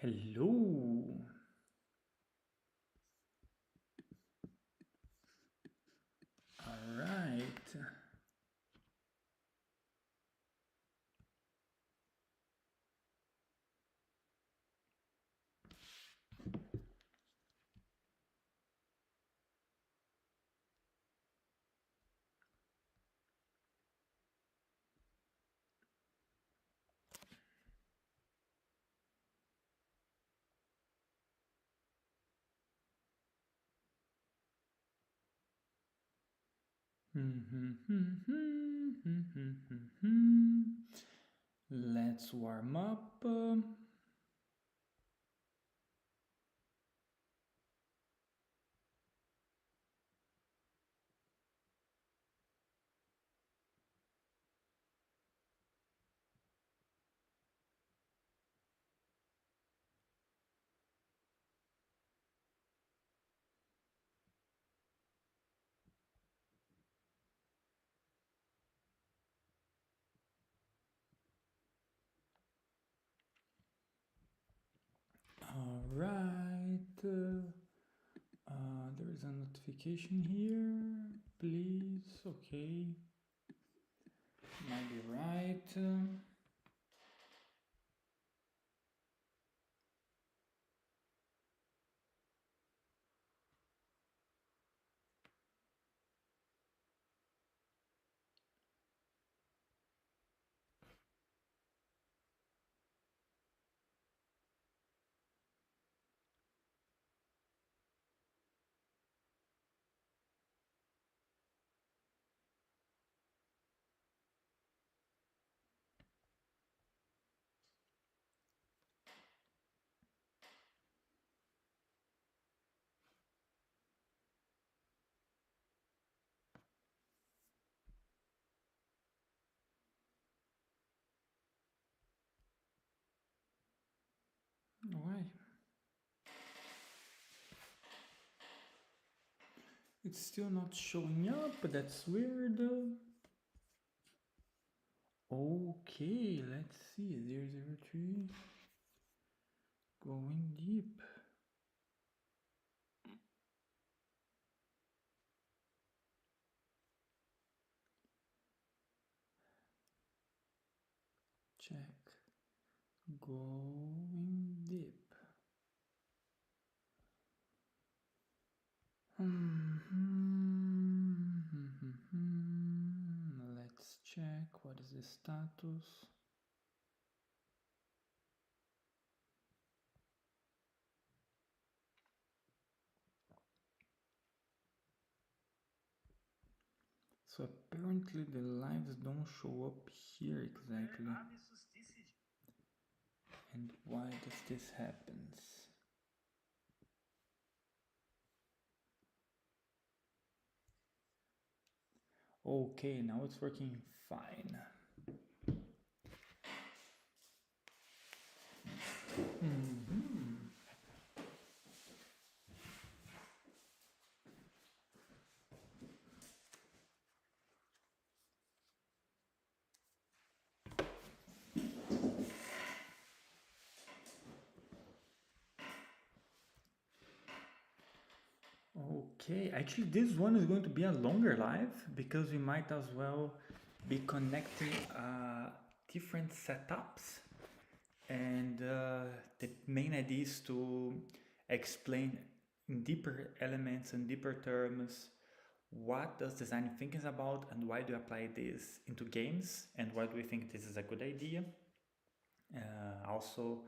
Hello. All right. Let's warm up. All right. There is a notification here. Please. Okay. Might be right. Why? It's still not showing up. That's weird. Okay, let's see. 003. Going deep. Check. Going deep. Let's check what is the status. So apparently the lives don't show up here exactly. And why does this happen? Okay, now it's working fine. Okay, actually this one is going to be a longer live because we might as well be connecting different setups, and the main idea is to explain in deeper elements and deeper terms what does design thinking is about and why do you apply this into games and why do we think this is a good idea. Also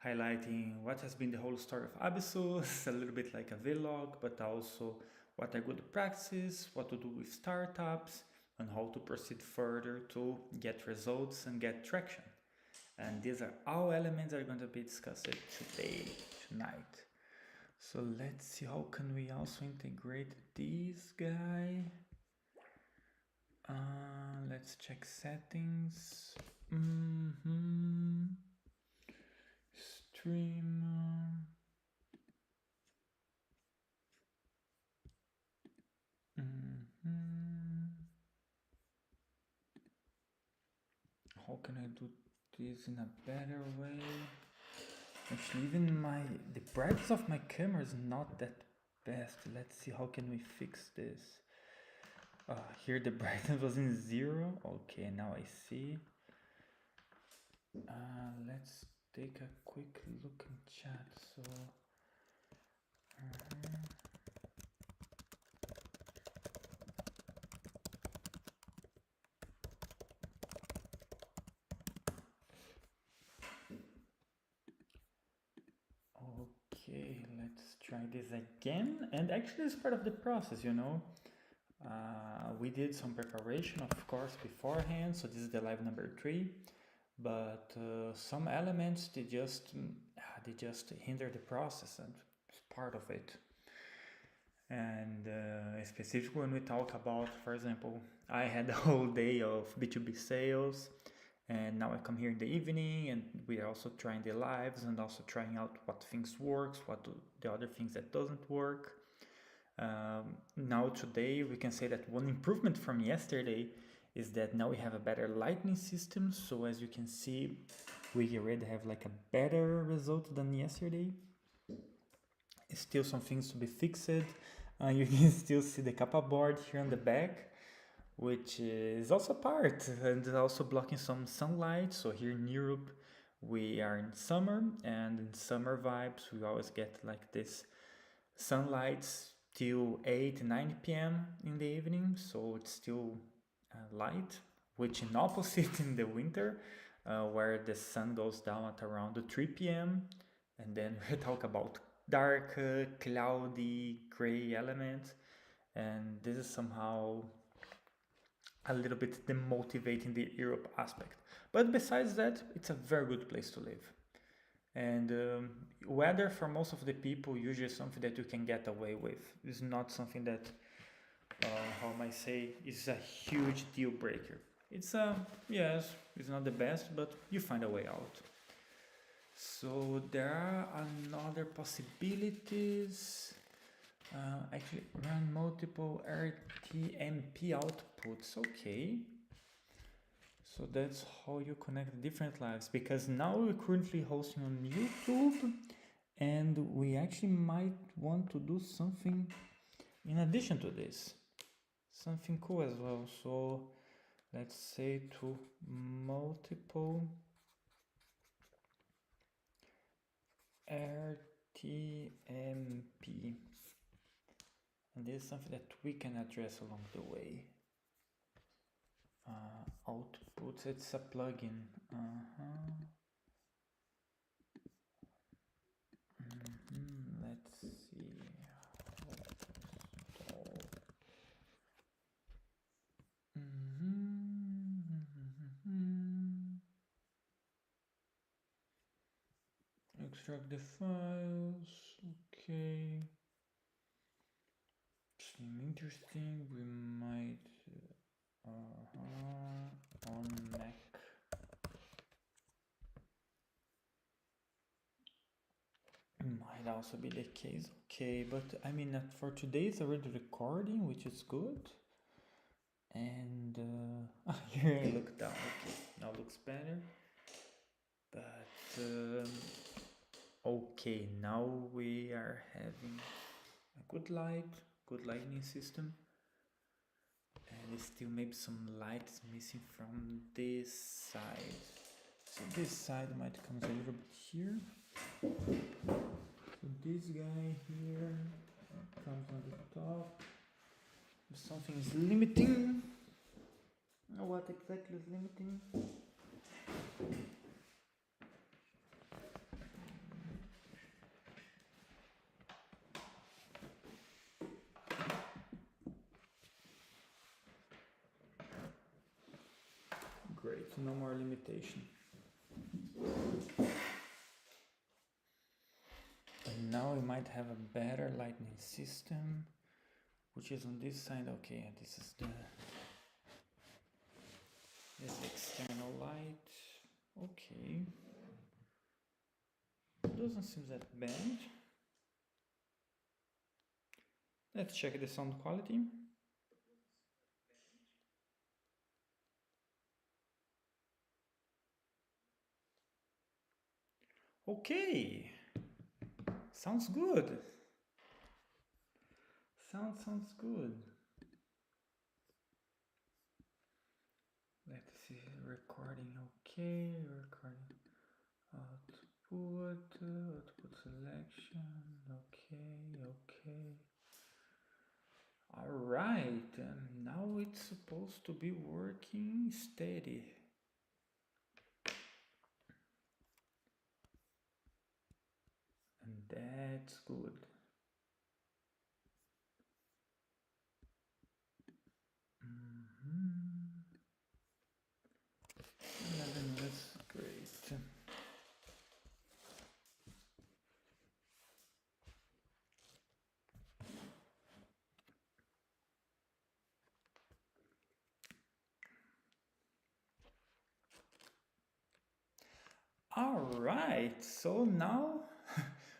highlighting what has been the whole story of Abyssus, a little bit like a vlog, but also what are good practices, what to do with startups, and how to proceed further to get results and get traction. And these are all elements that are going to be discussed tonight. So let's see how can we also integrate this guy. Let's check settings. Stream. How can I do this in a better way? Actually, even the brightness of my camera is not that best. Let's see how can we fix this. Here the brightness was in 0. Okay, now I see. Let's take a quick look in chat. So okay, let's try this again. And actually, it's part of the process, you know. We did some preparation, of course, beforehand. So this is the live number 3. But some elements they just hinder the process, and it's part of it. And specifically when we talk about, for example, I had a whole day of B2B sales, and now I come here in the evening, and we are also trying the lives and also trying out what things works, what do the other things that doesn't work. Now today we can say that one improvement from yesterday is that now we have a better lighting system. So as you can see, we already have like a better result than yesterday. Still some things to be fixed. You can still see the Kappa board here on the back, which is also part and also blocking some sunlight. So here in Europe, we are in summer, and in summer vibes, we always get like this sunlight till 8-9 p.m. in the evening, so it's still light, which in opposite in the winter, where the sun goes down at around 3 p.m. and then we talk about dark, cloudy, gray elements, and this is somehow a little bit demotivating the Europe aspect. But besides that, it's a very good place to live. And weather for most of the people usually is something that you can get away with. It's not something that, how am I say, is a huge deal breaker. It's yes, it's not the best, but you find a way out. So there are another possibilities. Actually, run multiple RTMP outputs. Okay. So that's how you connect different lives, because now we're currently hosting on YouTube, and we actually might want to do something in addition to this, something cool as well. So let's say to multiple RTMP, and this is something that we can address along the way. Outputs, it's a plugin. Let's see. Extract the files. Okay. Seem interesting. We might on Mac. Might also be the case. Okay, but I mean, for today it's already recording, which is good. And here I look down. Okay, now looks better. But okay, now we are having a good lighting system. And still maybe some light is missing from this side. So this side might come a little bit here. So this guy here comes on the top. If something is limiting. What exactly is limiting? Great, no more limitation. And now we might have a better lighting system, which is on this side. Okay, this is the external light. Okay, doesn't seem that bad. Let's check the sound quality. Okay, sounds good. Sounds good. Let's see, recording okay, recording output selection, okay. All right, now it's supposed to be working steady. And that's good. Mm-hmm. 11, that's great. All right, so now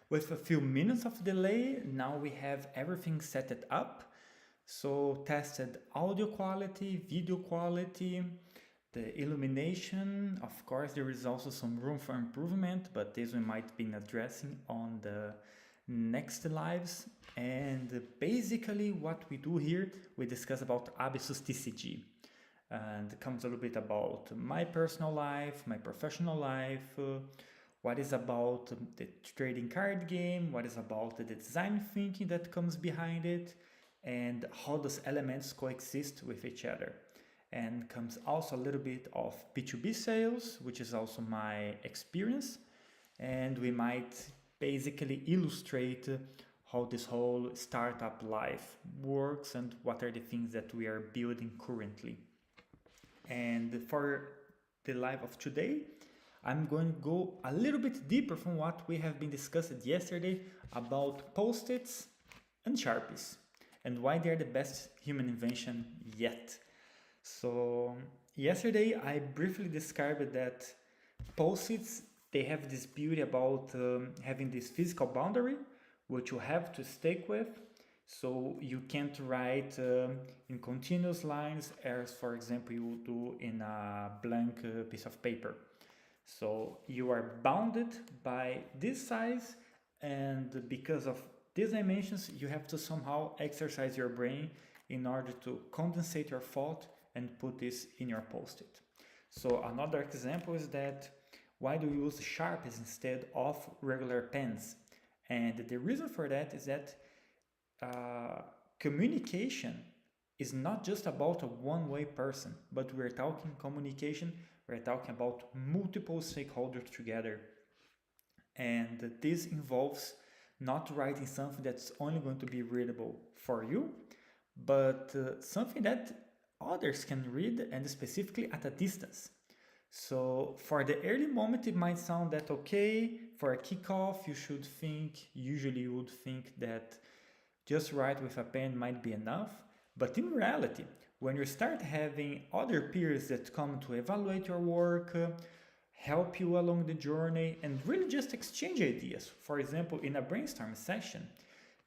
with a few minutes of delay, now we have everything set it up. So tested audio quality, video quality, the illumination. Of course, there is also some room for improvement, but this we might be addressing on the next lives. And basically what we do here, we discuss about Abyssus TCG. And it comes a little bit about my personal life, my professional life, what is about the trading card game, what is about the design thinking that comes behind it, and how those elements coexist with each other. And comes also a little bit of B2B sales, which is also my experience. And we might basically illustrate how this whole startup life works and what are the things that we are building currently. And for the live of today, I'm going to go a little bit deeper from what we have been discussing yesterday about Post-its and Sharpies and why they're the best human invention yet. So yesterday I briefly described that Post-its, they have this beauty about having this physical boundary which you have to stick with. So you can't write in continuous lines as, for example, you would do in a blank piece of paper. So you are bounded by this size, and because of these dimensions, you have to somehow exercise your brain in order to condensate your thought and put this in your post-it. So another example is that why do we use Sharpies instead of regular pens? And the reason for that is that communication is not just about a one-way person, but we're talking communication, we're talking about multiple stakeholders together. And this involves not writing something that's only going to be readable for you, but something that others can read, and specifically at a distance. So for the early moment, it might sound that okay, for a kickoff, usually you would think that just write with a pen might be enough. But in reality, when you start having other peers that come to evaluate your work, help you along the journey, and really just exchange ideas, for example, in a brainstorm session,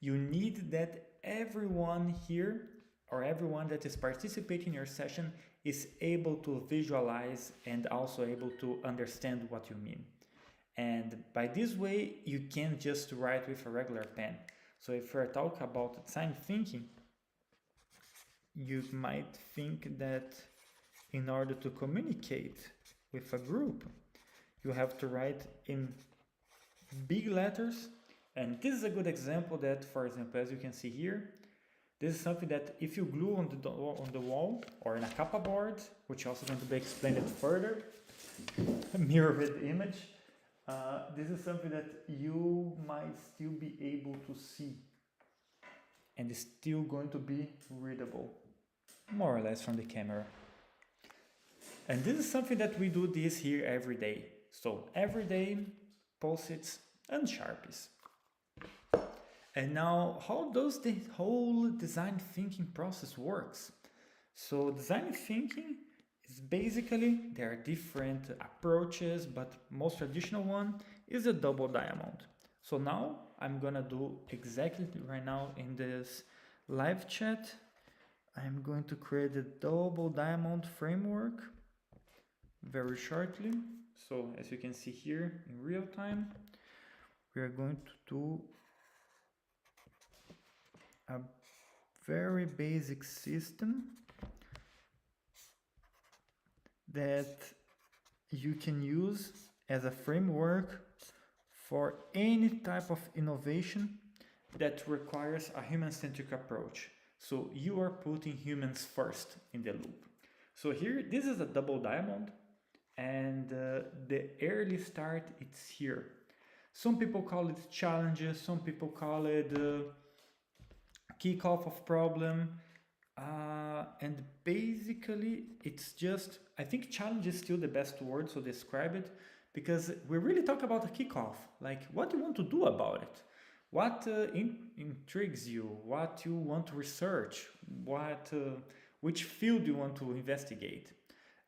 you need that everyone here or everyone that is participating in your session is able to visualize and also able to understand what you mean. And by this way, you can't just write with a regular pen. So if we're talking about design thinking, you might think that in order to communicate with a group, you have to write in big letters. And this is a good example that, for example, as you can see here, this is something that if you glue on the wall or in a kappa board, which also going to be explained further, a mirrored image, this is something that you might still be able to see and is still going to be readable, more or less from the camera. And this is something that we do this here every day. So every day, Post-its and Sharpies. And now, how does the whole design thinking process works? So design thinking is basically, there are different approaches, but most traditional one is a double diamond. So now I'm gonna do exactly right now in this live chat, I'm going to create a double diamond framework very shortly. So as you can see here in real time, we are going to do a very basic system that you can use as a framework for any type of innovation that requires a human-centric approach. So you are putting humans first in the loop. So here, this is a double diamond, and the early start, it's here. Some people call it challenges, some people call it kickoff of problem, and basically it's just, I think challenge is still the best word to describe it, because we really talk about a kickoff, like what you want to do about it, what intrigues you, what you want to research, which field you want to investigate.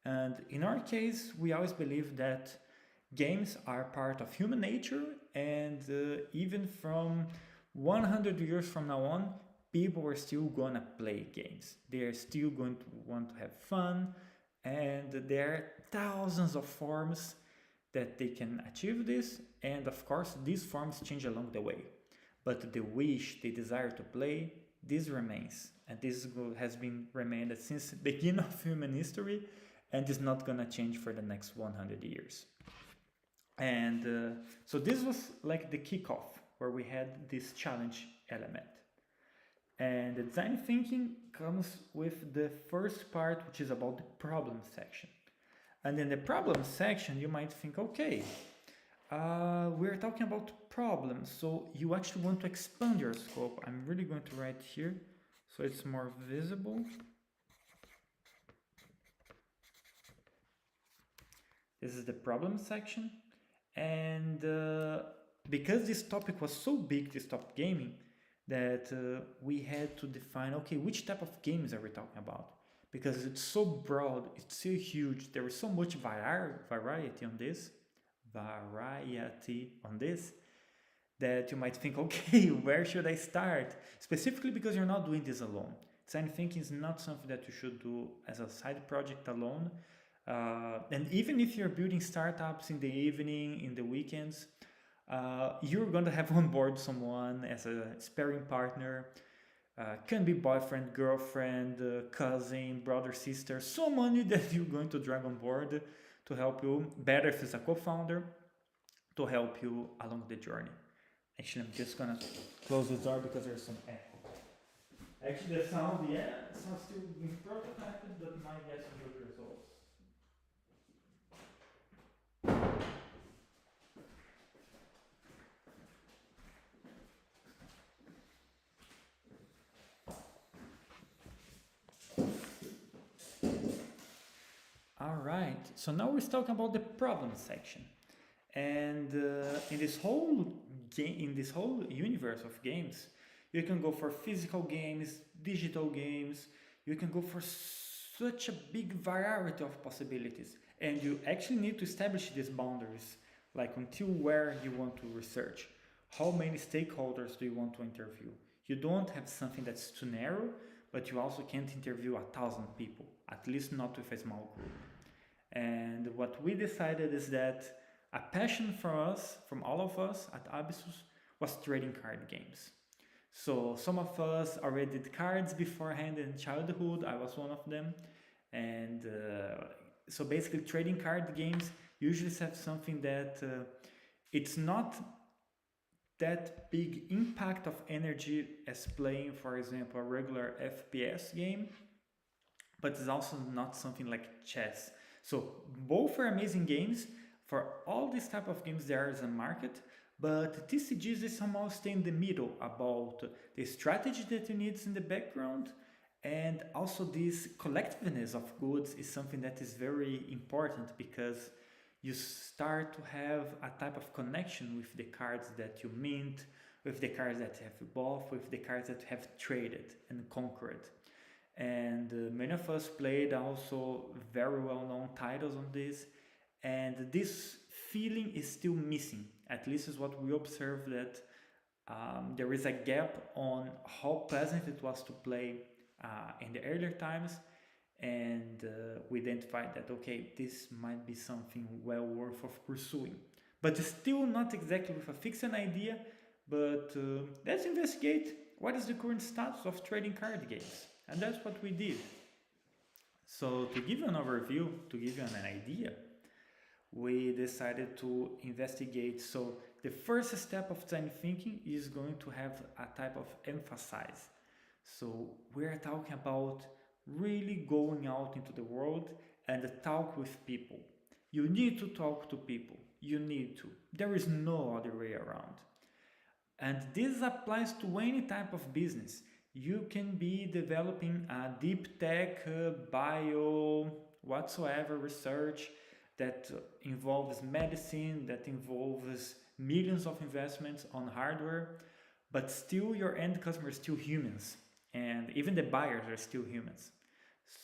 And in our case, we always believe that games are part of human nature, and even from 100 years from now on, people are still gonna play games. They are still going to want to have fun, and there are thousands of forms that they can achieve this, and of course, these forms change along the way. But the wish, the desire to play, this remains, and this has been remained since the beginning of human history, and is not gonna change for the next 100 years. And so this was like the kickoff, where we had this challenge element. And the design thinking comes with the first part, which is about the problem section. And in the problem section, you might think, okay, we're talking about problems, so you actually want to expand your scope. I'm really going to write here so it's more visible. This is the problem section. And because this topic was so big, this topic gaming, that we had to define, okay, which type of games are we talking about? Because it's so broad, it's so huge, there is so much variety on this, that you might think, okay, where should I start? Specifically because you're not doing this alone. Design thinking is not something that you should do as a side project alone. And even if you're building startups in the evening, in the weekends, you're going to have on board someone as a sparring partner. Can be boyfriend, girlfriend, cousin, brother, sister, someone that you're going to drag on board to help you, better if it's a co-founder, to help you along the journey. Actually, I'm just gonna close the door because there's some echo. Actually, the sound, sounds still being prototyped, but might get some good results. All right, so now we're talking about the problem section. And in this whole universe of games, you can go for physical games, digital games. You can go for such a big variety of possibilities, and you actually need to establish these boundaries, like until where you want to research, how many stakeholders do you want to interview. You don't have something that's too narrow, but you also can't interview 1,000 people, at least not with a small group. And what we decided is that a passion for us, from all of us at Abyssus, was trading card games. So some of us already did cards beforehand in childhood. I was one of them. And so basically trading card games usually have something that it's not that big impact of energy as playing, for example, a regular FPS game, but it's also not something like chess. So both are amazing games. For all these type of games, there is a market, but TCGs is somehow stay in the middle about the strategy that you need in the background, and also this collectiveness of goods is something that is very important, because you start to have a type of connection with the cards that you mint, with the cards that you have bought, with the cards that you have traded and conquered. And many of us played also very well-known titles on this, and this feeling is still missing. At least is what we observe, that there is a gap on how pleasant it was to play in the earlier times, and we identified that, okay, this might be something well worth of pursuing, but still not exactly with a fixed idea. But let's investigate what is the current status of trading card games, and that's what we did. So to give you an overview, to give you an idea, we decided to investigate. So the first step of design thinking is going to have a type of emphasize. So we're talking about really going out into the world and talk with people. You need to talk to people. You need to. There is no other way around. And this applies to any type of business. You can be developing a deep tech, bio, whatsoever research that involves medicine, that involves millions of investments on hardware, but still your end customers are still humans, and even the buyers are still humans.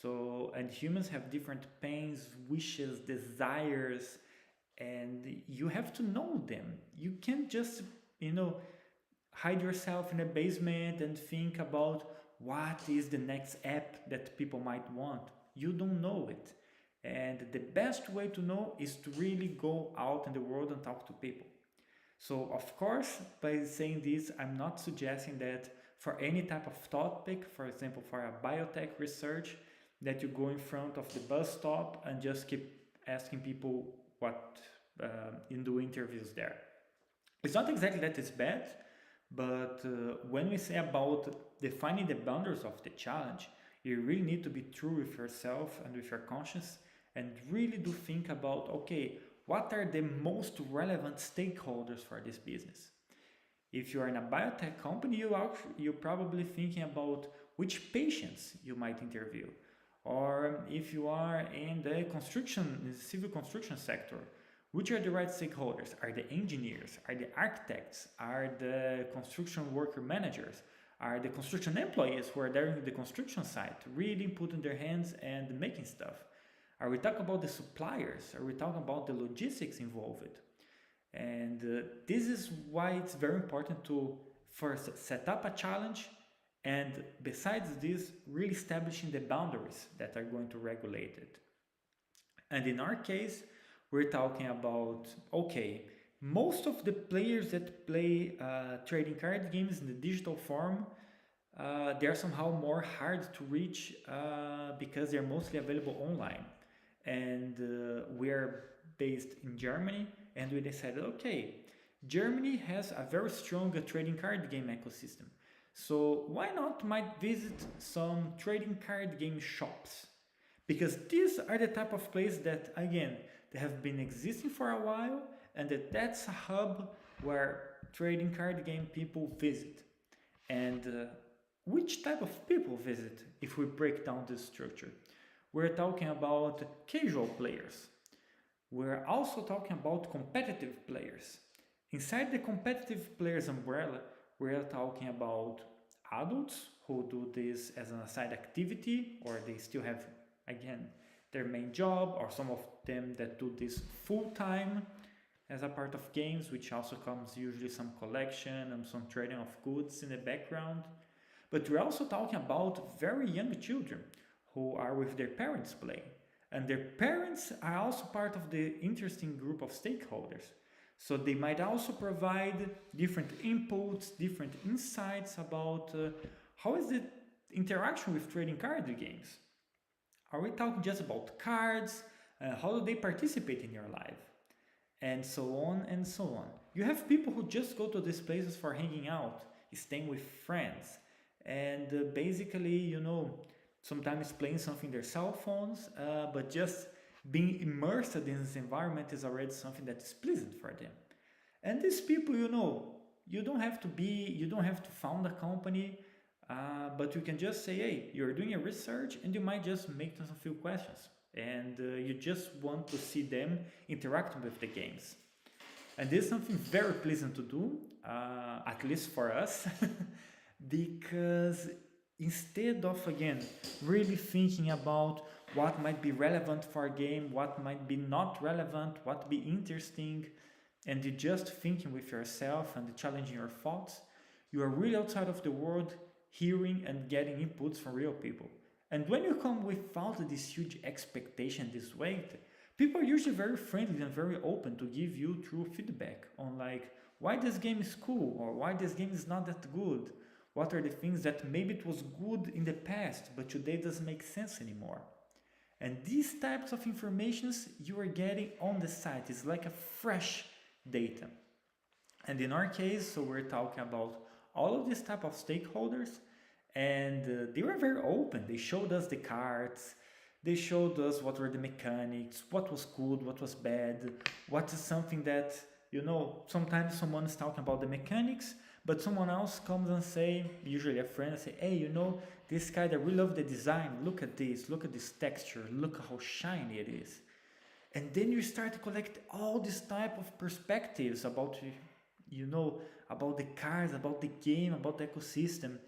So, and humans have different pains, wishes, desires, and you have to know them. You can't just, you know, hide yourself in a basement and think about what is the next app that people might want. You don't know it. And the best way to know is to really go out in the world and talk to people. So, of course, by saying this, I'm not suggesting that for any type of topic, for example, for a biotech research, that you go in front of the bus stop and just keep asking people what in do interviews there. It's not exactly that it's bad, but when we say about defining the boundaries of the challenge, you really need to be true with yourself and with your conscience, and really do think about, okay, what are the most relevant stakeholders for this business? If you are in a biotech company, you're probably thinking about which patients you might interview. Or if you are in the civil construction sector, which are the right stakeholders? Are the engineers? Are the architects? Are the construction worker managers? Are the construction employees who are there in the construction site, really putting their hands and making stuff? Are we talking about the suppliers? Are we talking about the logistics involved? And this is why it's very important to first set up a challenge, and besides this, really establishing the boundaries that are going to regulate it. And in our case, we're talking about, okay, most of the players that play trading card games in the digital form, they're somehow more hard to reach because they're mostly available online. And we're based in Germany, and we decided, okay, Germany has a very strong trading card game ecosystem. So why not might visit some trading card game shops? Because these are the type of places that, again, they have been existing for a while, and that's a hub where trading card game people visit. And which type of people visit if we break down this structure? We're talking about casual players. We're also talking about competitive players. Inside the competitive players umbrella, we're talking about adults who do this as an aside activity, or they still have, again, their main job, or some of them that do this full time as a part of games, which also comes usually some collection and some trading of goods in the background. But we're also talking about very young children who are with their parents playing. And their parents are also part of the interesting group of stakeholders. So they might also provide different inputs, different insights about how is the interaction with trading card games. Are we talking just about cards? How do they participate in your life? And so on and so on. You have people who just go to these places for hanging out, staying with friends, and basically, you know, sometimes playing something their cell phones, but just being immersed in this environment is already something that is pleasant for them. And these people, you know, you don't have to found a company, but you can just say, hey, you're doing a research, and you might just make them a few questions, and you just want to see them interacting with the games. And this is something very pleasant to do, at least for us, because instead of, again, really thinking about what might be relevant for a game, what might be not relevant, what be interesting, and you just thinking with yourself and challenging your thoughts, you are really outside of the world, hearing and getting inputs from real people. And when you come without this huge expectation, this weight, people are usually very friendly and very open to give you true feedback on like why this game is cool or why this game is not that good. What are the things that maybe it was good in the past, but today doesn't make sense anymore. And these types of informations you are getting on the site is like a fresh data. And in our case, so we're talking about all of these type of stakeholders, and they were very open. They showed us the cards, they showed us what were the mechanics, what was good, what was bad, what is something that, you know, sometimes someone is talking about the mechanics, but someone else comes and say, usually a friend, and say, hey, you know, this guy, I really love the design, look at this texture, look how shiny it is. And then you start to collect all these type of perspectives about, you know, about the cards, about the game, about the ecosystem.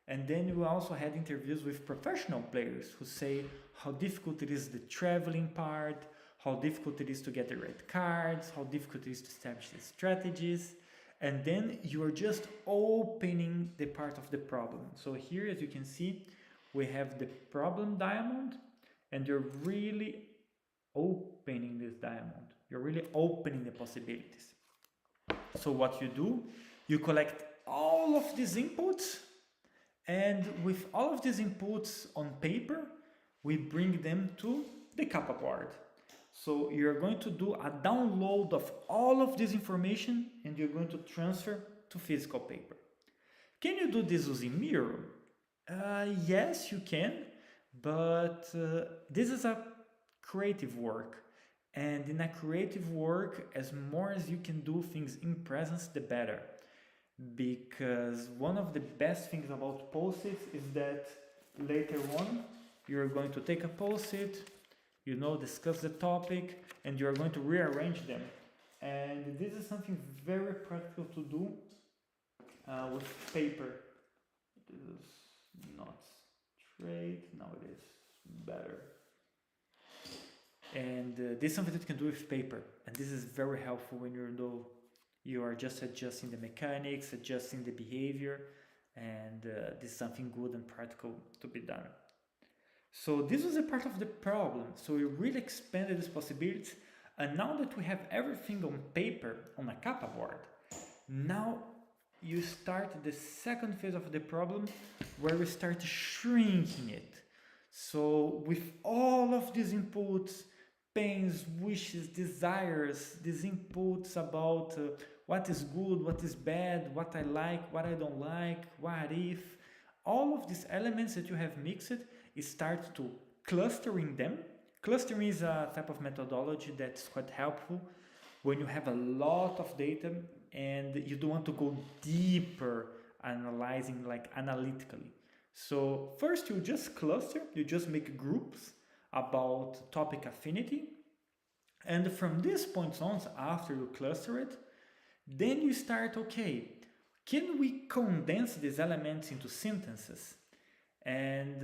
And then we also had interviews with professional players who say how difficult it is the traveling part, how difficult it is to get the right cards, how difficult it is to establish the strategies. And then you are just opening the part of the problem. So here, as you can see, we have the problem diamond, and you're really opening this diamond. You're really opening the possibilities. So what you do, you collect all of these inputs, and with all of these inputs on paper, we bring them to the Kappa board. So you're going to do a download of all of this information and you're going to transfer to physical paper. Can you do this using Miro? Yes, you can, but this is a creative work. And in a creative work, as more as you can do things in presence, the better. Because one of the best things about post-its is that later on, you're going to take a post-it, you know, discuss the topic, and you're going to rearrange them. And this is something very practical to do with paper. This is not straight, now it is better. And this is something that you can do with paper, and this is very helpful when you are just adjusting the mechanics, adjusting the behavior, and this is something good and practical to be done. So this was a part of the problem. So we really expanded these possibilities, and now that we have everything on paper on a Kappa board, now you start the second phase of the problem where we start shrinking it. So with all of these inputs, pains, wishes, desires, these inputs about what is good, what is bad, what I like, what I don't like, what if, all of these elements that you have mixed, it starts to clustering them. Clustering is a type of methodology that's quite helpful when you have a lot of data and you don't want to go deeper analyzing like analytically. So first you just cluster, you just make groups about topic affinity, and from this point on, after you cluster it, then you start, okay, can we condense these elements into sentences? And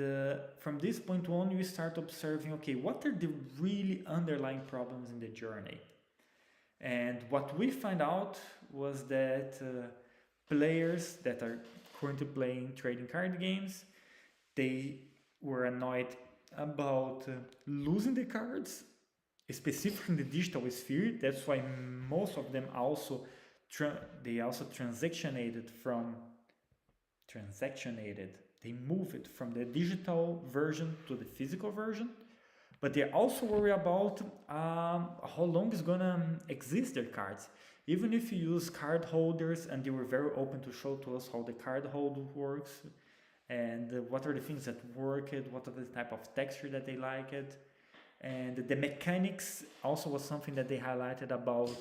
from this point on, you start observing, okay, what are the really underlying problems in the journey? And what we find out was that players that are currently playing trading card games, they were annoyed about losing the cards, specifically in the digital sphere. That's why most of them also transactionated. They move it from the digital version to the physical version. But they also worry about how long is gonna exist their cards. Even if you use card holders, and they were very open to show to us how the card holder works, and what are the things that work it, what are the type of texture that they like it. And the mechanics also was something that they highlighted about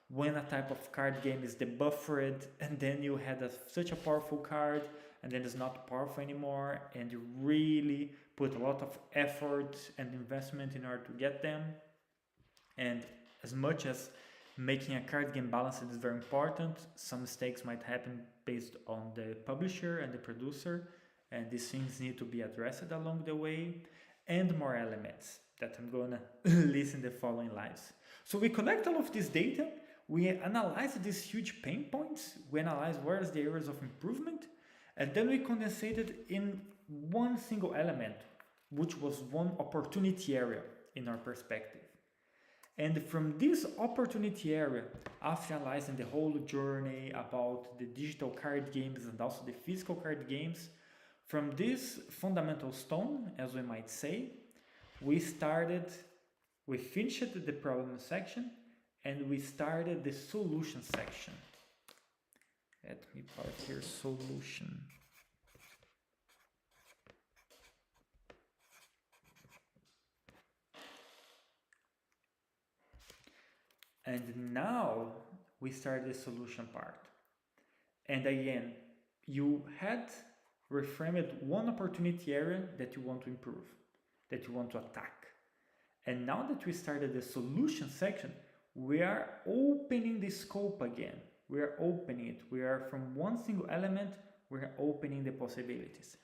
when a type of card game is debuffered, and then you had such a powerful card, and then it's not powerful anymore, and you really put a lot of effort and investment in order to get them. And as much as making a card game balanced is very important, some mistakes might happen based on the publisher and the producer, and these things need to be addressed along the way, and more elements that I'm gonna list in the following slides. So we collect all of this data, we analyze these huge pain points, we analyze where is the areas of improvement, and then we condense it in one single element, which was one opportunity area in our perspective. And from this opportunity area, after analyzing the whole journey about the digital card games and also the physical card games, from this fundamental stone, as we might say, we finished the problem section and we started the solution section. Let me put here solution. And now we start the solution part. And again, you had reframed one opportunity area that you want to improve, that you want to attack. And now that we started the solution section, we are opening the scope again. We are opening it. We are from one single element, we are opening the possibilities.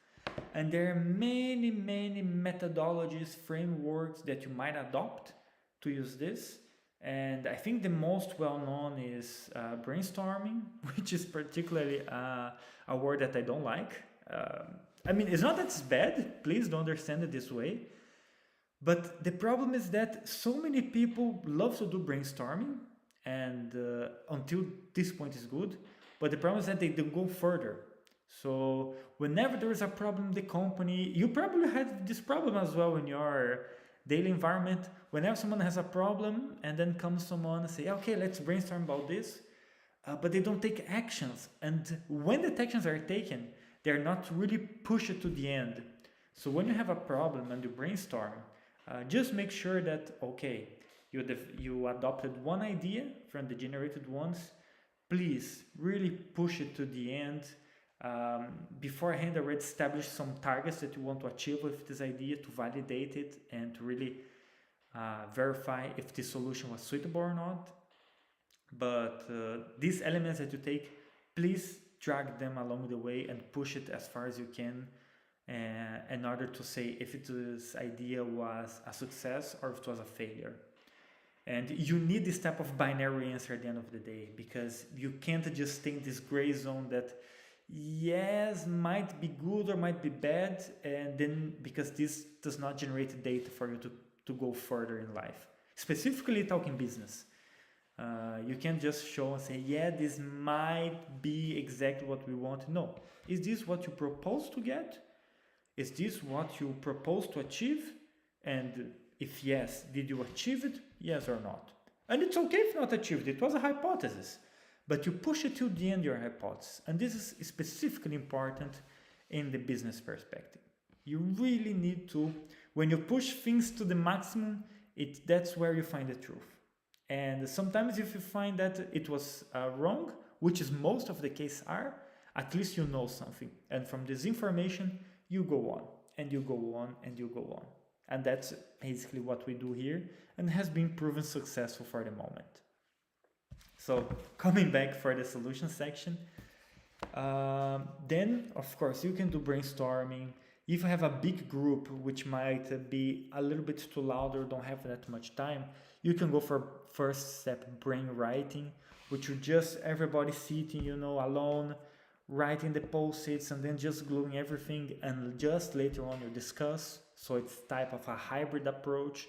And there are many, many methodologies, frameworks that you might adopt to use this. And I think the most well-known is brainstorming, which is particularly a word that I don't like. I mean, it's not that it's bad, please don't understand it this way. But the problem is that so many people love to do brainstorming, and until this point is good. But the problem is that they don't go further. So whenever there is a problem in the company, you probably had this problem as well in your daily environment. Whenever someone has a problem and then comes someone and say, okay, let's brainstorm about this, but they don't take actions. And when the actions are taken, they're not really pushed to the end. So when you have a problem and you brainstorm, just make sure that, okay, you adopted one idea from the generated ones. Please really push it to the end. Beforehand, already establish some targets that you want to achieve with this idea to validate it and to really verify if the solution was suitable or not. But these elements that you take, please drag them along the way and push it as far as you can in order to say if this idea was a success or if it was a failure. And you need this type of binary answer at the end of the day, because you can't just stay in this gray zone that yes, might be good or might be bad, and then because this does not generate data for you to go further in life. Specifically talking business. You can't just show and say, yeah, this might be exactly what we want. No. Is this what you propose to get? Is this what you propose to achieve? And if yes, did you achieve it? Yes or not? And it's okay if not achieved. It was a hypothesis. But you push it to the end, your hypothesis. And this is specifically important in the business perspective. You really need to, when you push things to the maximum, that's where you find the truth. And sometimes if you find that it was wrong, which is most of the cases are, at least you know something. And from this information, you go on, and you go on, and you go on. And that's basically what we do here, and has been proven successful for the moment. So coming back for the solution section, then of course you can do brainstorming. If you have a big group which might be a little bit too loud or don't have that much time, you can go for first step brainwriting, which you just everybody sitting, alone, writing the post-its and then just gluing everything, and just later on you discuss. So it's type of a hybrid approach,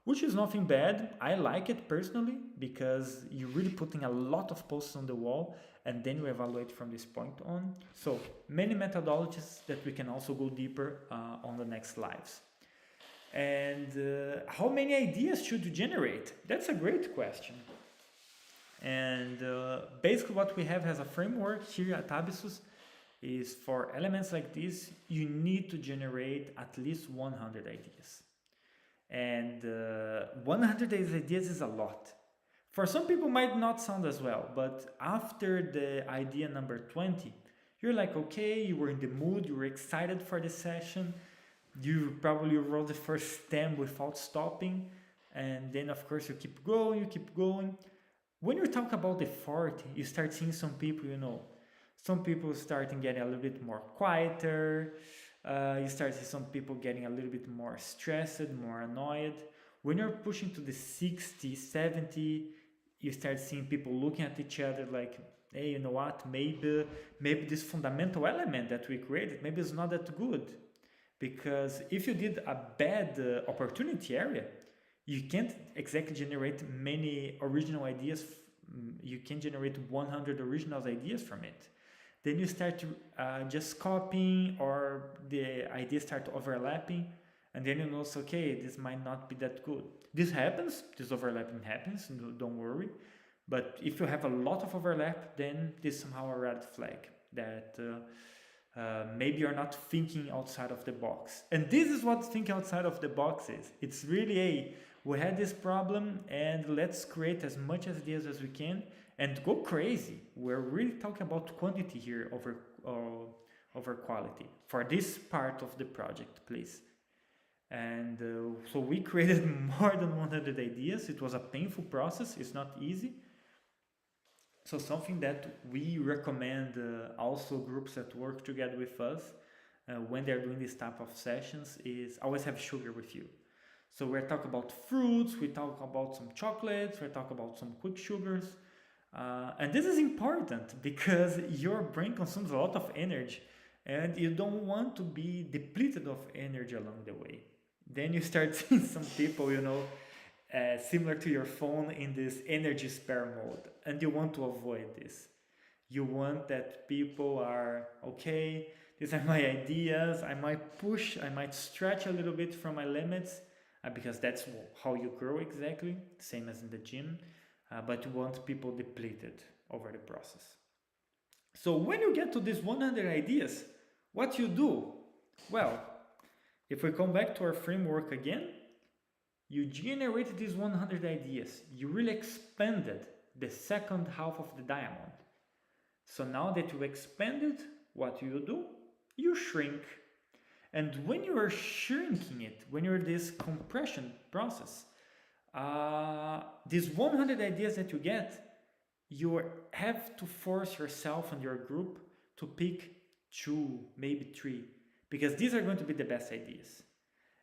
which is nothing bad. I like it personally because you're really putting a lot of posts on the wall and then you evaluate from this point on. So many methodologies that we can also go deeper on the next lives. And how many ideas should you generate? That's a great question. And basically what we have as a framework here at Abyssus is for elements like this, you need to generate at least 100 ideas. And 100 ideas is a lot. For some people might not sound as well, but after the idea number 20, you're like, okay, you were in the mood, you were excited for the session, you probably wrote the first stem without stopping, and then of course you keep going. When you talk about the 40, you start seeing some people, some people starting getting a little bit more quieter. You start seeing some people getting a little bit more stressed, more annoyed. When you're pushing to the 60, 70, you start seeing people looking at each other like, hey, you know what? Maybe this fundamental element that we created, maybe it's not that good. because if you did a bad opportunity area, you can't exactly generate many original ideas. You can generate 100 original ideas from it. Then you start just copying, or the ideas start overlapping, and then you know, okay, this might not be that good. This happens, this overlapping happens, don't worry. But if you have a lot of overlap, then this is somehow a red flag that maybe you're not thinking outside of the box. And this is what thinking outside of the box is. It's really we had this problem and let's create as much ideas as we can and go crazy. We're really talking about quantity here over quality for this part of the project, please. And so we created more than 100 ideas. It was a painful process. It's not easy. So something that we recommend also groups that work together with us when they're doing this type of sessions is always have sugar with you. So we're talking about fruits, we talk about some chocolates, we talk about some quick sugars. And this is important because your brain consumes a lot of energy and you don't want to be depleted of energy along the way. Then you start seeing some people, similar to your phone in this energy spare mode, and you want to avoid this. You want that people are, okay, these are my ideas, I might push, I might stretch a little bit from my limits, because that's how you grow exactly, same as in the gym, but you want people depleted over the process. So when you get to these 100 ideas, what you do? Well, if we come back to our framework again, you generated these 100 ideas. You really expanded the second half of the diamond. So now that you expanded, what do? You shrink. And when you are shrinking it, when you're this compression process, these 100 ideas that you get, you have to force yourself and your group to pick 2, maybe 3, because these are going to be the best ideas.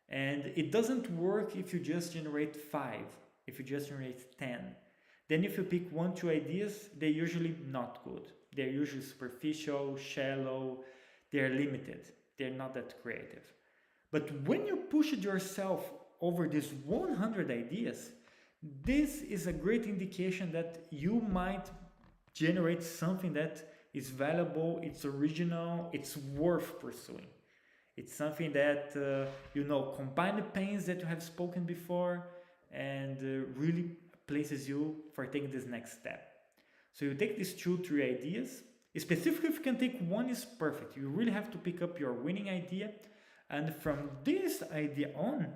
And it doesn't work if you just generate 5, if you just generate 10. Then if you pick 1, 2 ideas, they're usually not good. They're usually superficial, shallow, they're limited. They're not that creative. But when you push it yourself over these 100 ideas, this is a great indication that you might generate something that is valuable, it's original, it's worth pursuing. It's something that, combine the pains that you have spoken before and really places you for taking this next step. So you take these 2, 3 ideas. Specifically, if you can take 1 is perfect. You really have to pick up your winning idea. And from this idea on,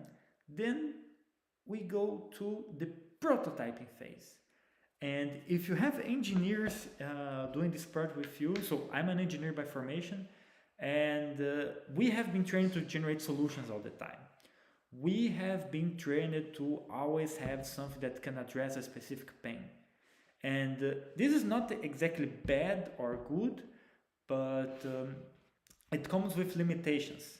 then we go to the prototyping phase. And if you have engineers doing this part with you, so I'm an engineer by formation, and we have been trained to generate solutions all the time. We have been trained to always have something that can address a specific pain. And this is not exactly bad or good, but it comes with limitations.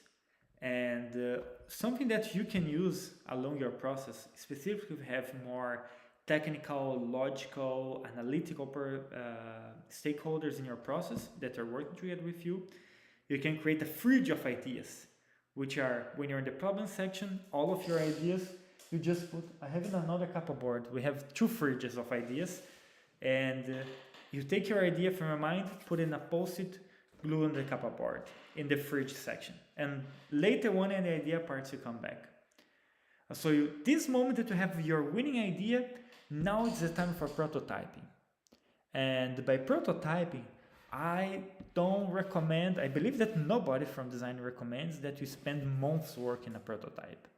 And something that you can use along your process, specifically if you have more technical, logical, analytical stakeholders in your process that are working together with you, you can create a fridge of ideas, which are, when you're in the problem section, all of your ideas, you just put, I have another Kappa board, we have 2 fridges of ideas, and you take your idea from your mind, put in a post-it, glue on the Kappa board in the fridge section. And later on in the idea parts, you come back. So this moment that you have your winning idea, now it's the time for prototyping. And by prototyping, I don't recommend, I believe that nobody from design recommends that you spend months working a prototype.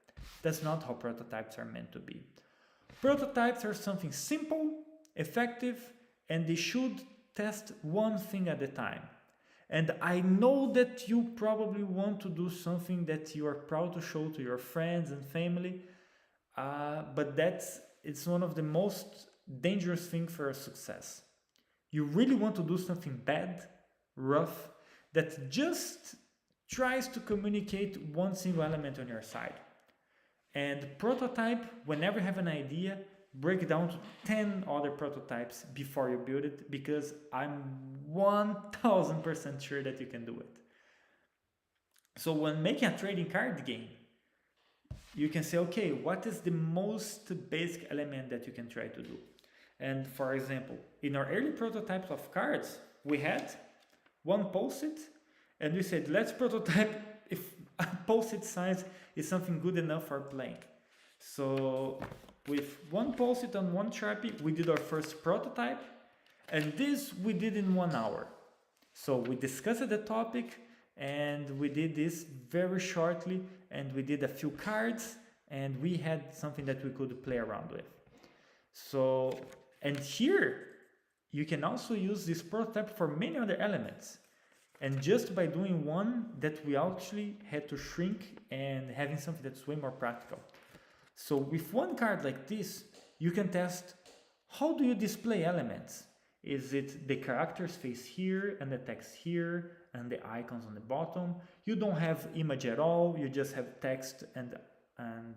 That's not how prototypes are meant to be. Prototypes are something simple, effective, and they should test one thing at a time. And I know that you probably want to do something that you are proud to show to your friends and family, but it's one of the most dangerous things for success. You really want to do something bad, rough, that just tries to communicate one single element on your side. And prototype, whenever you have an idea, break it down to 10 other prototypes before you build it, because I'm 1000% sure that you can do it. So when making a trading card game, you can say, okay, what is the most basic element that you can try to do? And for example, in our early prototypes of cards, we had one post-it, and we said, let's prototype if a post-it size is something good enough for playing. So with one post-it and one Sharpie, we did our first prototype, and this we did in 1 hour. So we discussed the topic, and we did this very shortly, and we did a few cards, and we had something that we could play around with. So, and here you can also use this prototype for many other elements. And just by doing one, that we actually had to shrink and having something that's way more practical. So with one card like this, you can test, how do you display elements? Is it the characters face here and the text here and the icons on the bottom? You don't have image at all, you just have text and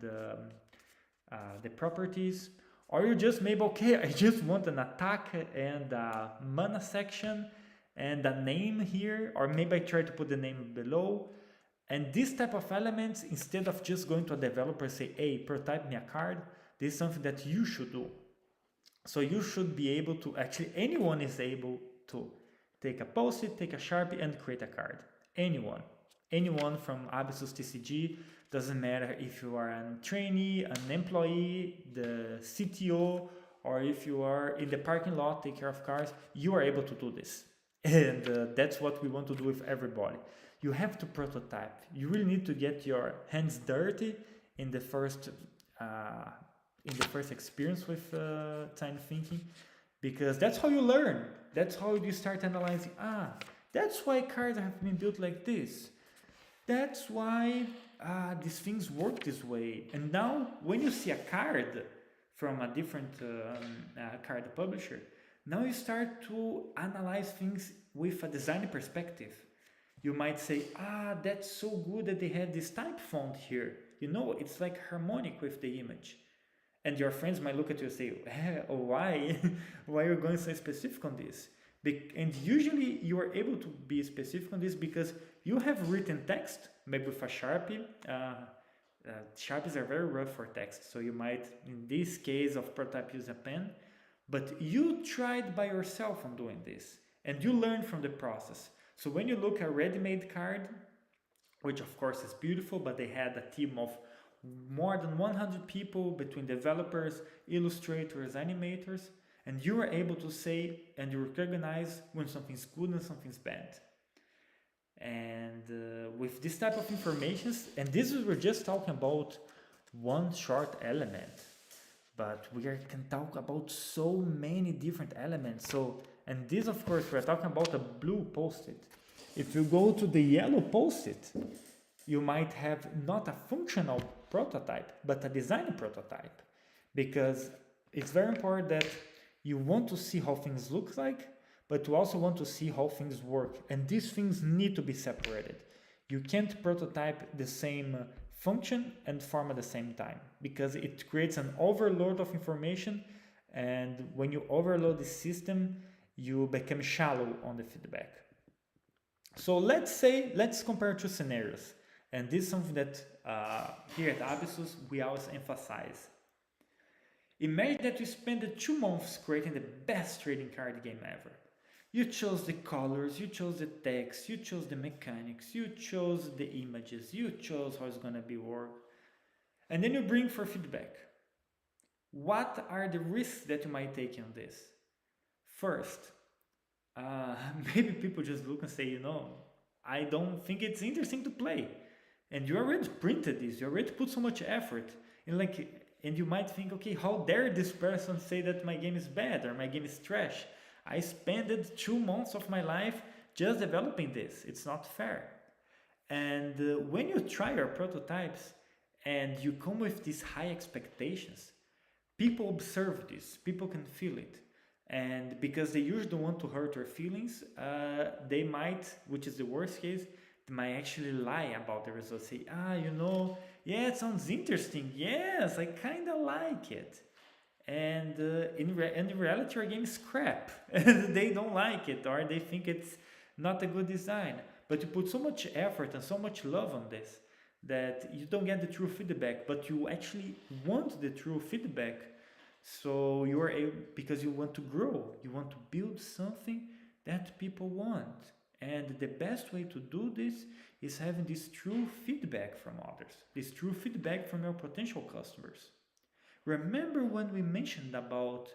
the properties. Or you just maybe, okay, I just want an attack and a mana section and a name here, or maybe I try to put the name below. And this type of elements, instead of just going to a developer and say, hey, prototype me a card, this is something that you should do. So you should be able to, actually anyone is able to take a post-it, take a Sharpie and create a card. Anyone from Abyssus TCG, doesn't matter if you are a trainee, an employee, the CTO, or if you are in the parking lot, take care of cars, you are able to do this. And that's what we want to do with everybody. You have to prototype. You really need to get your hands dirty in the first experience with design thinking, because that's how you learn. That's how you start analyzing. That's why cards have been built like this. That's why these things work this way. And now, when you see a card from a different card publisher, now you start to analyze things with a design perspective. You might say, that's so good that they had this type font here. You know, it's like harmonic with the image. And your friends might look at you and say, why? Why are you going so specific on this? And usually you are able to be specific on this because you have written text, maybe with a Sharpie. Sharpies are very rough for text, so you might, in this case of prototype, use a pen. But you tried by yourself on doing this, and you learned from the process. So when you look at a ready-made card, which of course is beautiful, but they had a team of more than 100 people between developers, illustrators, animators, and you are able to say and you recognize when something's good and something's bad. And with this type of information, and this is, we're just talking about one short element, but we can talk about so many different elements. So, and this, of course, we're talking about a blue post-it. If you go to the yellow post-it, you might have not a functional prototype, but a design prototype, because it's very important that you want to see how things look like, but you also want to see how things work. And these things need to be separated. You can't prototype the same function and form at the same time, because it creates an overload of information. And when you overload the system, you become shallow on the feedback. So let's compare two scenarios. And this is something that here at Abyssus, we always emphasize. Imagine that you spent 2 months creating the best trading card game ever. You chose the colors, you chose the text, you chose the mechanics, you chose the images, you chose how it's going to be work. And then you bring for feedback. What are the risks that you might take on this? First, maybe people just look and say, I don't think it's interesting to play. And you already printed this, you already put so much effort. And you might think, okay, how dare this person say that my game is bad or my game is trash? I spent 2 months of my life just developing this. It's not fair. And when you try your prototypes and you come with these high expectations, people observe this, people can feel it. And because they usually don't want to hurt your feelings, they might, which is the worst case, they might actually lie about the results. Say, yeah, it sounds interesting. Yes, I kind of like it. And in reality, our game is crap. And they don't like it, or they think it's not a good design. but you put so much effort and so much love on this that you don't get the true feedback, but you actually want the true feedback. So you are able, because you want to grow, you want to build something that people want. And the best way to do this is having this true feedback from others, this true feedback from your potential customers. Remember when we mentioned about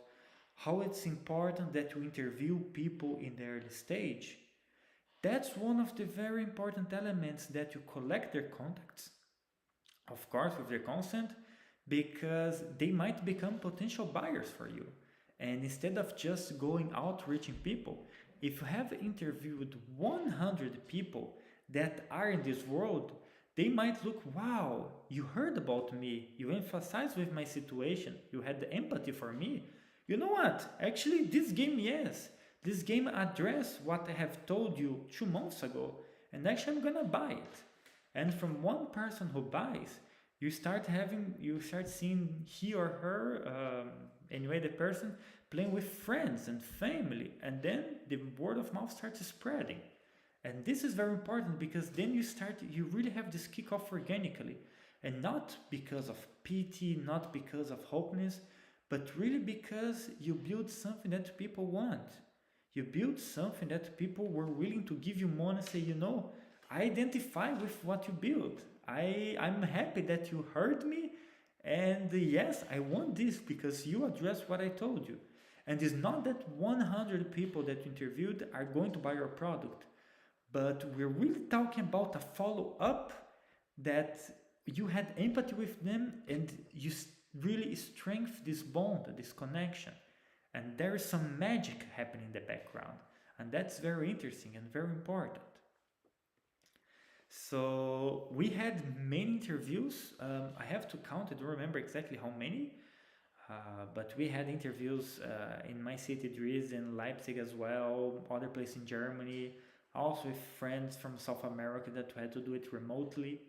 how it's important that you interview people in the early stage? That's one of the very important elements, that you collect their contacts, of course with their consent, because they might become potential buyers for you. And instead of just going out reaching people, if you have interviewed 100 people that are in this world, they might look, wow, you heard about me, you emphasized with my situation, you had the empathy for me. You know what? Actually, this game, yes, this game addressed what I have told you 2 months ago, and actually I'm gonna buy it. And from one person who buys, you start seeing he or her, anyway, the person playing with friends and family, and then the word of mouth starts spreading. And this is very important, because then you really have this kickoff organically, and not because of pity, not because of hopelessness, but really because you build something that people want. You build something that people were willing to give you money and say, I identify with what you built. I'm happy that you heard me, and yes, I want this because you addressed what I told you. And it's not that 100 people that you interviewed are going to buy your product, but we're really talking about a follow up, that you had empathy with them, and you really strengthen this bond, this connection. And there is some magic happening in the background. And that's very interesting and very important. So we had many interviews. I have to count, I don't remember exactly how many. But we had interviews in my city, Dresden, Leipzig as well, other places in Germany, also with friends from South America that had to do it remotely.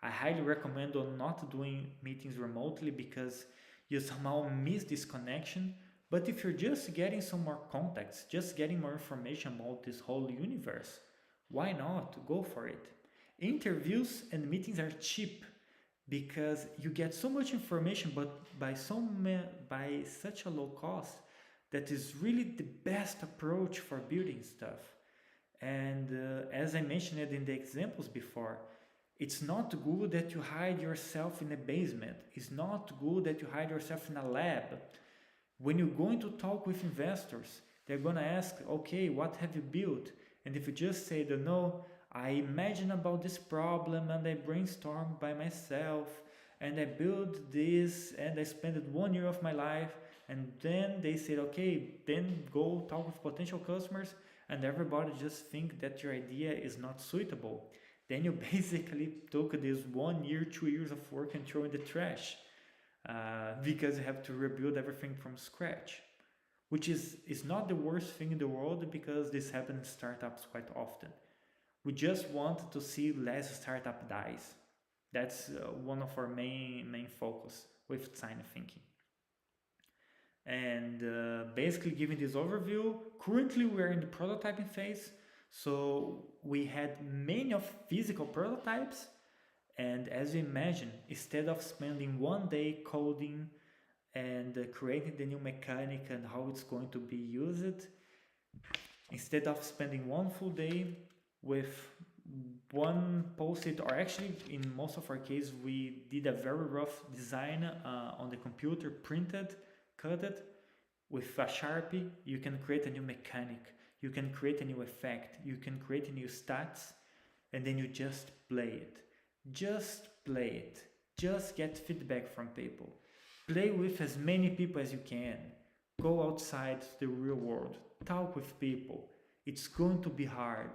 I highly recommend on not doing meetings remotely, because you somehow miss this connection. But if you're just getting some more contacts, just getting more information about this whole universe, why not? Go for it. Interviews and meetings are cheap, because you get so much information, but by such a low cost, that is really the best approach for building stuff. And as I mentioned it in the examples before, it's not good that you hide yourself in a basement. It's not good that you hide yourself in a lab. When you're going to talk with investors, they're going to ask, okay, what have you built? And if you just say, no, I imagine about this problem and I brainstormed by myself and I built this and I spent 1 year of my life, and then they said, okay, then go talk with potential customers, and everybody just think that your idea is not suitable. Then you basically took this 1 year, 2 years of work and throw in the trash, because you have to rebuild everything from scratch, which is not the worst thing in the world, because this happens in startups quite often. We just want to see less startup dies. That's one of our main focus with design thinking. And basically giving this overview, currently we're in the prototyping phase. So we had many of physical prototypes, and as you imagine, instead of spending 1 day coding and creating the new mechanic and how it's going to be used, instead of spending 1 full day with one post-it, or actually in most of our case we did a very rough design on the computer, printed, cut it with a Sharpie, you can create a new mechanic, you can create a new effect, you can create a new stats, and then you just play it. Just play it. Just get feedback from people. Play with as many people as you can. Go outside the real world. Talk with people. It's going to be hard.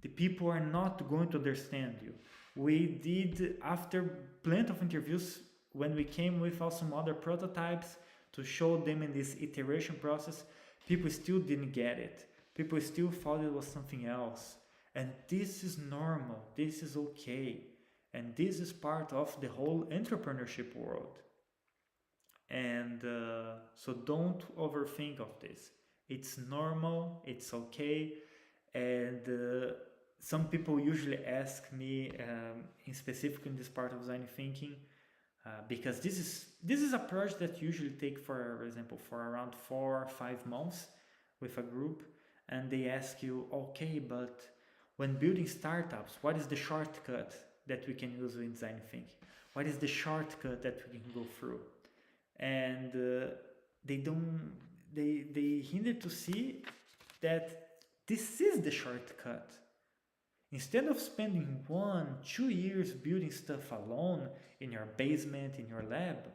The people are not going to understand you. We did, after plenty of interviews, when we came with also some other prototypes to show them in this iteration process, people still didn't get it. People still thought it was something else. And this is normal. This is okay. And this is part of the whole entrepreneurship world. And so don't overthink of this. It's normal. It's okay. And some people usually ask me, in specific in this part of design thinking, because this is a project that usually take, for example, for around 4 or 5 months with a group, and they ask you, okay, but when building startups, what is the shortcut that we can use in design thinking? What is the shortcut that we can go through? And they don't they hinder to see that this is the shortcut. Instead of spending 1-2 years building stuff alone in your basement, in your lab,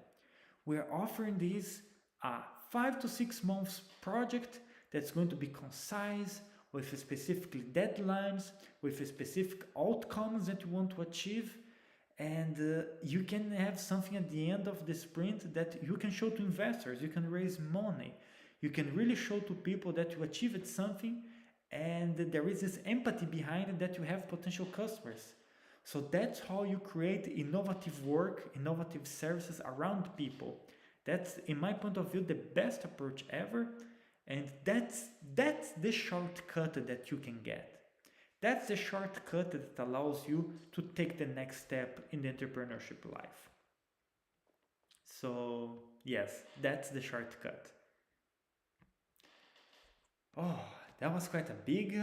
we're offering this a 5 to 6 months project that's going to be concise, with specific deadlines, with specific outcomes that you want to achieve, and you can have something at the end of the sprint that you can show to investors, you can raise money, you can really show to people that you achieved something, and there is this empathy behind it, that you have potential customers. So that's how you create innovative work, innovative services around people. That's, in my point of view, the best approach ever, and that's the shortcut that you can get. That's the shortcut that allows you to take the next step in the entrepreneurship life. So yes, that's the shortcut. Oh, that was quite a big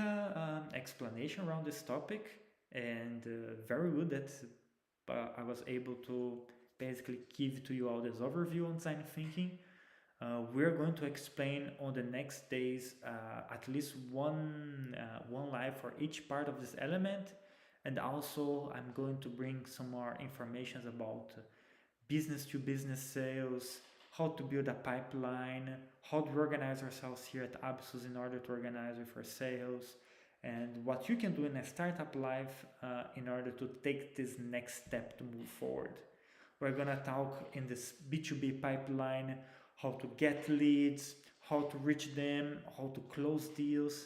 explanation around this topic, and very good that I was able to basically give to you all this overview on design thinking. We're going to explain on the next days at least one live for each part of this element, and also I'm going to bring some more information about business to business sales, how to build a pipeline, how to organize ourselves here at Absus in order to organize with our sales, and what you can do in a startup life in order to take this next step to move forward. We're gonna talk in this B2B pipeline, how to get leads, how to reach them, how to close deals.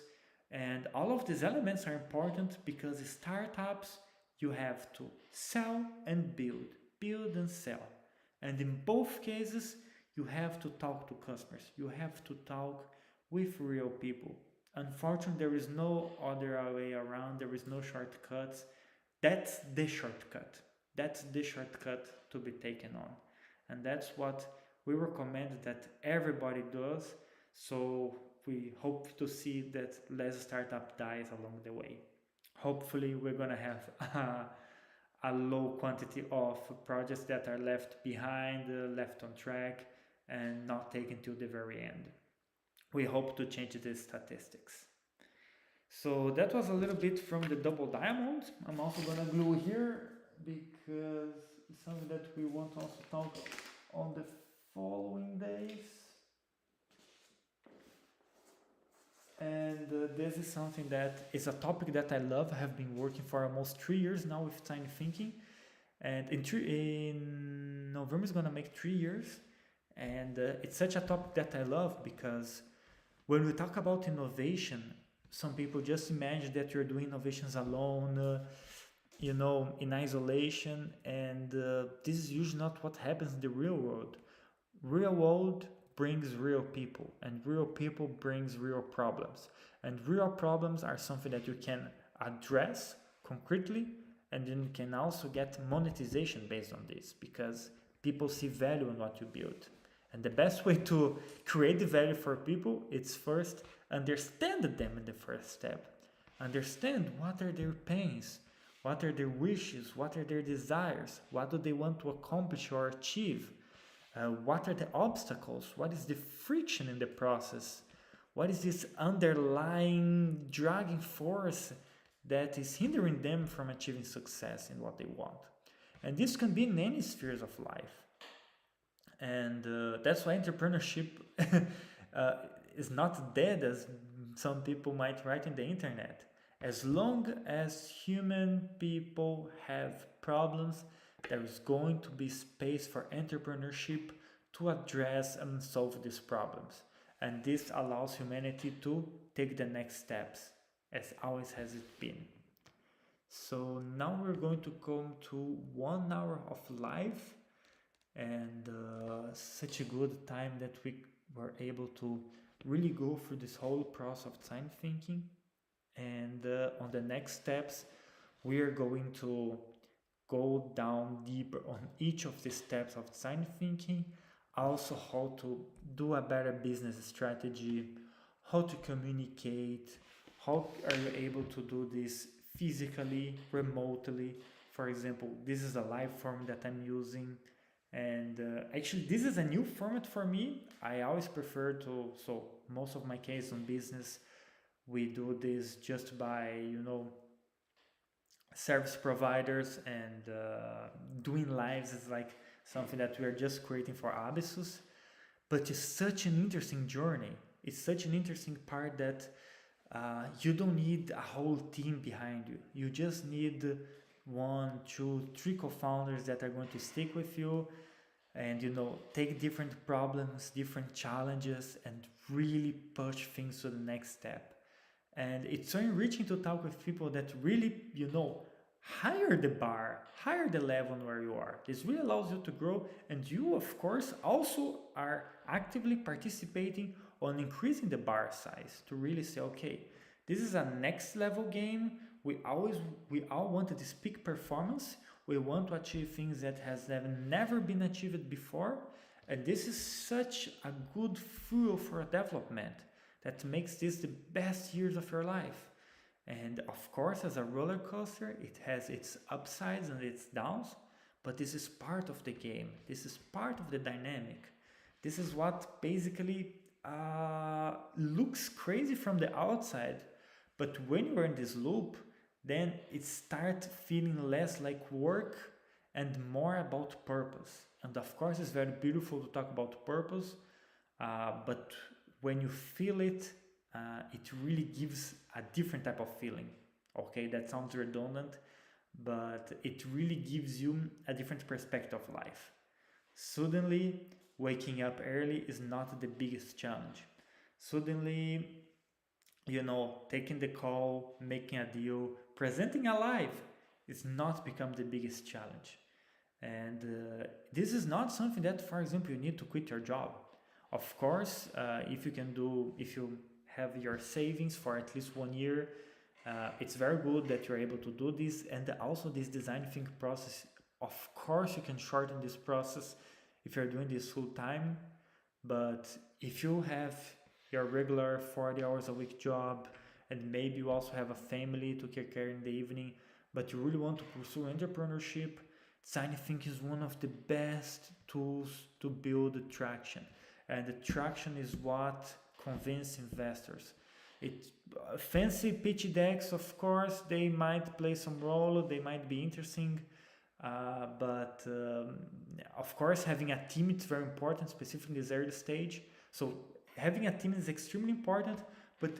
And all of these elements are important because in startups, you have to sell and build and sell. And in both cases, you have to talk to customers. You have to talk with real people. Unfortunately, there is no other way around. There is no shortcuts. That's the shortcut. That's the shortcut to be taken on. And that's what we recommend that everybody does. So we hope to see that less startup dies along the way. Hopefully, we're going to have a low quantity of projects that are left behind, left on track, and not taken to the very end. We hope to change the statistics. So that was a little bit from the double diamond. I'm also gonna glue here because it's something that we want to also talk on the following days. And this is something that is a topic that I love. I have been working for almost 3 years now with design thinking, and in November is gonna make 3 years. And it's such a topic that I love because when we talk about innovation, some people just imagine that you're doing innovations alone, in isolation, and this is usually not what happens in the real world. Real world brings real people, and real people brings real problems, and real problems are something that you can address concretely, and then you can also get monetization based on this because people see value in what you build. And the best way to create the value for people is first understand them in the first step. Understand what are their pains, what are their wishes, what are their desires, what do they want to accomplish or achieve, what are the obstacles, what is the friction in the process, what is this underlying dragging force that is hindering them from achieving success in what they want. And this can be in any spheres of life. And that's why entrepreneurship is not dead as some people might write in the internet. As long as human people have problems, there is going to be space for entrepreneurship to address and solve these problems. And this allows humanity to take the next steps, as always has it been. So now we're going to come to 1 hour of live, and such a good time that we were able to really go through this whole process of design thinking. And on the next steps, we are going to go down deeper on each of the steps of design thinking, also how to do a better business strategy, how to communicate, how are you able to do this physically, remotely. For example, this is a live form that I'm using, and actually this is a new format for me. I always prefer to, so most of my cases on business, we do this just by, service providers, and doing lives is like something that we are just creating for Abyssus. But it's such an interesting journey. It's such an interesting part that you don't need a whole team behind you. You just need one, two, three co-founders that are going to stick with you, and take different problems, different challenges, and really push things to the next step. And it's so enriching to talk with people that really, higher the bar, higher the level where you are. This really allows you to grow, and you, of course, also are actively participating on increasing the bar size to really say, okay, this is a next level game. We all wanted this peak performance. We want to achieve things that has never been achieved before, and this is such a good fuel for development that makes this the best years of your life. And of course, as a roller coaster, it has its upsides and its downs, but this is part of the game. This is part of the dynamic. This is what basically looks crazy from the outside, but when you're in this loop, then it starts feeling less like work and more about purpose. And of course, it's very beautiful to talk about purpose, but when you feel it, it really gives a different type of feeling. Okay, that sounds redundant, but it really gives you a different perspective of life. Suddenly, waking up early is not the biggest challenge. Suddenly, taking the call, making a deal, presenting a live is not become the biggest challenge. And this is not something that, for example, you need to quit your job. Of course, if you have your savings for at least 1 year, it's very good that you're able to do this. And also this design thinking process, of course, you can shorten this process if you're doing this full time. But if you have your regular 40 hours a week job, and maybe you also have a family to take care in the evening, but you really want to pursue entrepreneurship, design thinking is one of the best tools to build traction. And the traction is what convinces investors. Fancy pitch decks, of course, they might play some role, they might be interesting, but of course, having a team is very important, specifically in this early stage. So having a team is extremely important, but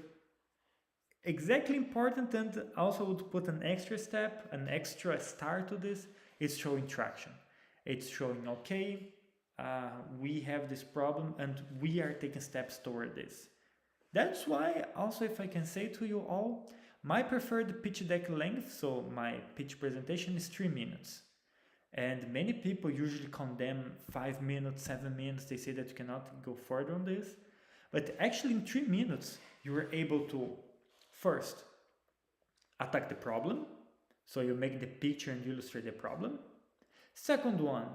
exactly important, and also would put an extra step, an extra star to this, is showing traction. It's showing, okay, we have this problem and we are taking steps toward this. That's why also, if I can say to you all, my preferred pitch deck length, so my pitch presentation, is 3 minutes. And many people usually condemn 5 minutes, 7 minutes. They say that you cannot go further on this. But actually in 3 minutes, you are able to first attack the problem. So you make the picture and illustrate the problem. Second one,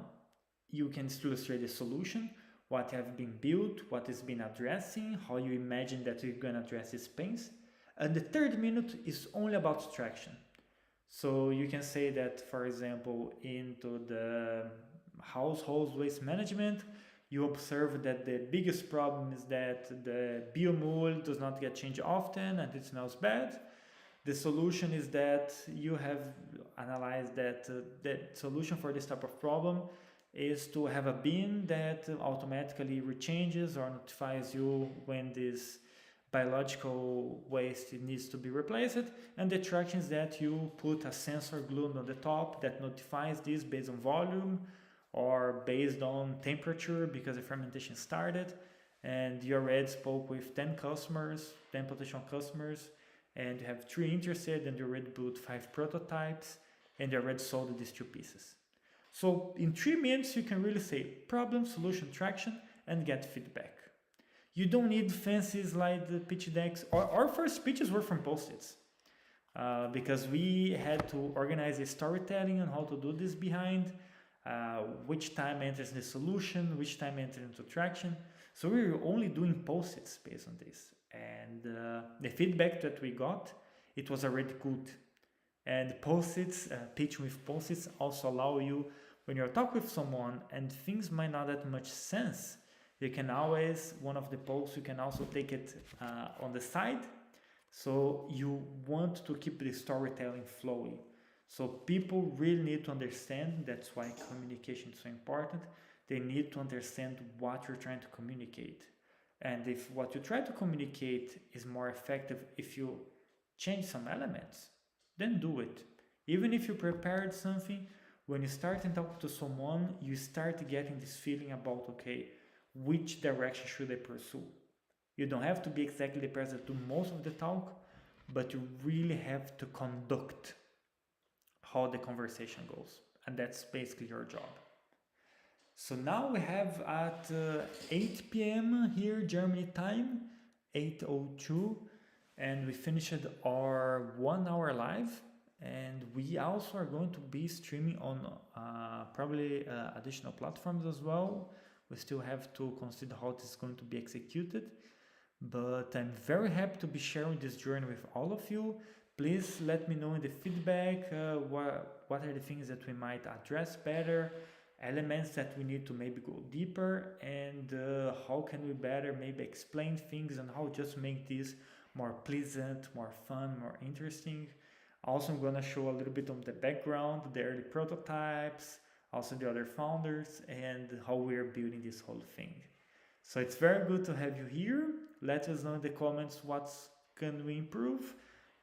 you can illustrate the solution, what have been built, what is been addressing, how you imagine that you're going to address these pains. And the third minute is only about traction. So you can say that, for example, into the household waste management, you observe that the biggest problem is that the biomold does not get changed often and it smells bad. The solution is that you have analyzed that the solution for this type of problem is to have a bin that automatically rechanges or notifies you when this biological waste needs to be replaced, and the traction is that you put a sensor glued on the top that notifies this based on volume or based on temperature because the fermentation started, and you already spoke with 10 customers, 10 potential customers, and you have 3 interested, and you already built 5 prototypes, and you already sold these 2 pieces. So in 3 minutes, you can really say problem, solution, traction, and get feedback. You don't need fancy slide pitch decks. Our first pitches were from Post-its. because we had to organize a storytelling on how to do this behind, which time enters the solution, which time enters into traction. So we were only doing post-its based on this. And the feedback that we got, it was already good. And post-its, pitching with post-its also allow you, when you're talking with someone and things might not that much sense, you can always, one of the posts, you can also take it on the side. So you want to keep the storytelling flowing. So people really need to understand, that's why communication is so important. They need to understand what you're trying to communicate. And if what you try to communicate is more effective if you change some elements, then do it. Even if you prepared something, when you start and talk to someone, you start getting this feeling about, okay, which direction should I pursue? You don't have to be exactly the person that do most of the talk, but you really have to conduct how the conversation goes. And that's basically your job. So now we have at 8 p.m. here, Germany time, 8:02, and we finished our 1 hour live. And we also are going to be streaming on probably additional platforms as well. We still have to consider how this is going to be executed. But I'm very happy to be sharing this journey with all of you. Please let me know in the feedback what are the things that we might address better, elements that we need to maybe go deeper, and how can we better maybe explain things and how just make this more pleasant, more fun, more interesting. Also, I'm going to show a little bit of the background, the early prototypes, also the other founders, and how we're building this whole thing. So it's very good to have you here. Let us know in the comments what can we improve.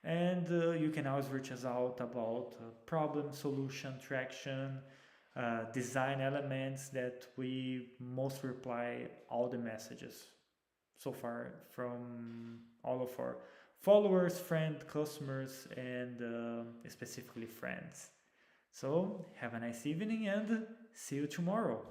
And you can always reach us out about problem, solution, traction, design elements that we most reply all the messages so far from all of our followers, friends, customers, and specifically friends. So have a nice evening and see you tomorrow.